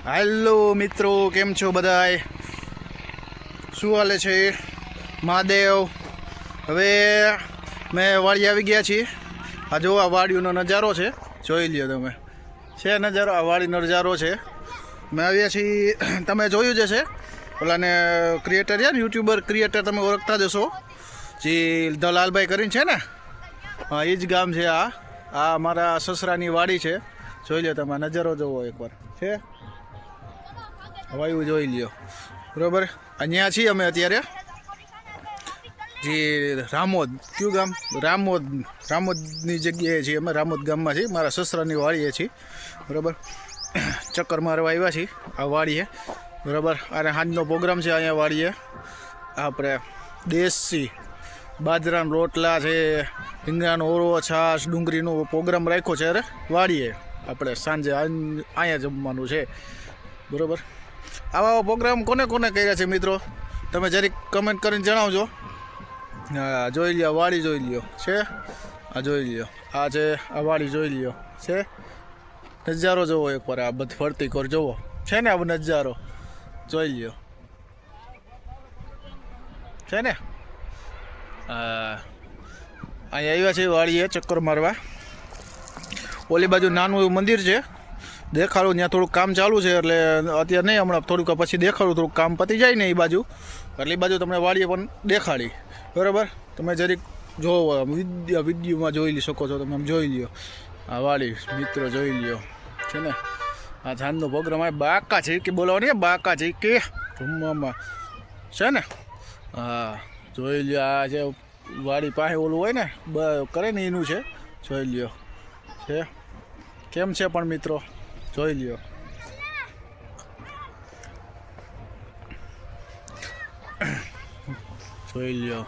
Hello મિત્રો, કેમ છો બધાય? શું હાલે છે? મહાદેવ. હવે મેં વાડી આવી ગયા છીએ. આ જો આ વાડીનો નજારો છે, જોઈ લ્યો તમે. છે નજારો, આ વાડીનો નજારો છે. મેં આવ્યા છીએ, તમે જોયું જ હશે ઓલાને ક્રિએટર છે ને, યુટ્યુબર ક્રિએટર તમે ઓળખતા જશો, જે દલાલભાઈ કરીને છે ને. હા, એ જ ગામ છે. આ મારા સસરાની વાડી છે. જોઈ લ્યો તમે, નજારો જોવો એકવાર. છે વાયુ જોઈ લ્યો, બરાબર. અહીંયા છીએ અમે અત્યારે, જે રામોદ. કયું ગામ? રામોદની જગ્યાએ છીએ અમે. રામોદ ગામમાં છીએ, મારા સસરાની વાડીએ છીએ, બરાબર. ચક્કર મારવા આવ્યા છીએ આ વાડીએ, બરાબર. અને સાંજનો પ્રોગ્રામ છે અહીંયા વાડીએ. આપણે દેશી બાજરાના રોટલા છે, રીંગણાનો ઓરો, છાશ, ડુંગળીનો પ્રોગ્રામ રાખ્યો છે. અરે વાડીએ આપણે સાંજે અહીંયા જમવાનું છે, બરાબર. આવા પ્રોગ્રામ કોને કોને કર્યા છે મિત્રો, તમે જરીક કમેન્ટ કરીને જણાવજો. હા, જોઈ લ્યો વાડી, જોઈ લ્યો. છે આ જોઈ લ્યો, આ છે આ વાડી, જોઈ લ્યો. છે નજારો જોવો એકવાર, આ બધ ફરતી કર જોવો. છે ને આ નજારો જોઈ લ્યો. છે ને અહીંયા આવ્યા છે વાડીએ ચક્કર મારવા. ઓલી બાજુ નાનું એવું મંદિર છે, દેખાડું. ત્યાં થોડુંક કામ ચાલુ છે, એટલે અત્યારે નહીં, હમણાં થોડુંક પછી દેખાડું. થોડુંક કામ પતી જાય ને એ બાજુ, એટલે એ બાજુ તમને વાડીએ પણ દેખાડી, બરાબર. તમે જરીક જોવો, વિડીયોમાં જોઈ શકો છો તમે, આમ જોઈ લ્યો આ વાડી મિત્રો, જોઈ લ્યો. છે ને આ સાંજનો પ્રોગ્રામ આ બાકા છે કે બોલાવો, બાકા છે કે જમવામાં. છે ને હા, જોઈ લ્યો. આ જે વાડી પાસે ઓલું હોય ને કરે ને એનું છે, જોઈ લ્યો. છે કેમ છે પણ મિત્રો, જોઈ લ્યો. જોઈ લ્યો.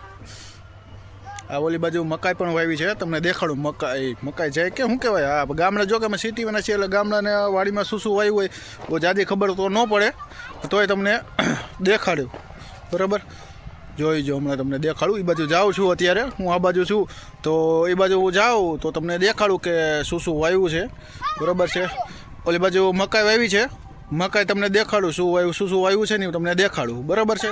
આ ઓલી બાજુ મકાઈ પણ વાવી છે, તમને દેખાડું. મકાઈ જાય કે શું કહેવાય. હા, ગામડે જો કે અમે સિટીમાં છીએ, એટલે ગામડાને વાડીમાં શું શું વાવ્યું હોય બહુ જાજી ખબર તો ન પડે, તોય તમને દેખાડ્યું, બરાબર. જોઈ જો, હમણાં તમને દેખાડું. એ બાજુ જાઉં છું અત્યારે, હું આ બાજુ છું, તો એ બાજુ હું જાઉં તો તમને દેખાડું કે શું શું વાવ્યું છે, બરાબર છે. ઓલી બાજુ મકાઈ વાવી છે, મકાઈ તમને દેખાડું શું વાવ્યું છે ને, તમને દેખાડું, બરાબર છે.